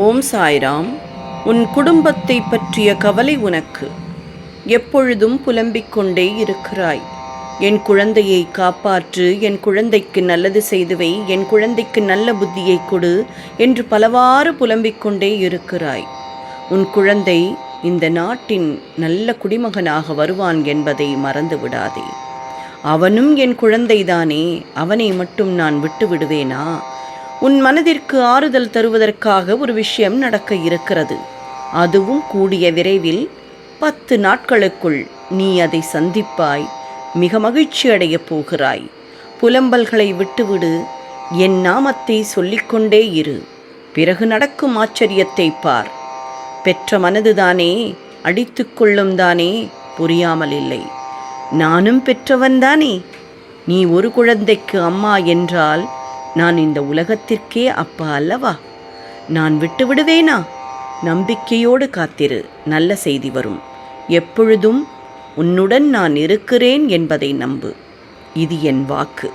ஓம் சாய்ராம். உன் குடும்பத்தை பற்றிய கவலை உனக்கு. எப்பொழுதும் புலம்பிக் கொண்டே இருக்கிறாய். என் குழந்தையை காப்பாற்று, என் குழந்தைக்கு நல்லது செய்துவை, என் குழந்தைக்கு நல்ல புத்தியை கொடு என்று பலவாறு புலம்பிக் கொண்டே இருக்கிறாய். உன் குழந்தை இந்த நாட்டின் நல்ல குடிமகனாக வருவான் என்பதை மறந்து விடாதே. அவனும் என் குழந்தைதானே, அவனை மட்டும் நான் விட்டு விடுவேனா? உன் மனதிற்கு ஆறுதல் தருவதற்காக ஒரு விஷயம் நடக்க இருக்கிறது. அதுவும் கூடிய விரைவில் 10 நாட்களுக்குள் நீ அதை சந்திப்பாய். மிக மகிழ்ச்சி அடையப் போகிறாய். புலம்பல்களை விட்டுவிடு. என் நாமத்தை சொல்லிக்கொண்டே இரு. பிறகு நடக்கும் ஆச்சரியத்தை பார். பெற்ற மனதுதானே, அடித்து கொள்ளும் தானே, புரியாமல் இல்லை. நானும் பெற்றவன்தானே. நீ ஒரு குழந்தைக்கு அம்மா என்றால் நான் இந்த உலகத்திற்கே அப்பா அல்லவா? நான் விட்டு விடுவேனா? நம்பிக்கையோடு காத்திரு, நல்ல செய்தி வரும். எப்பொழுதும் உன்னுடன் நான் இருக்கிறேன் என்பதை நம்பு. இது என் வாக்கு.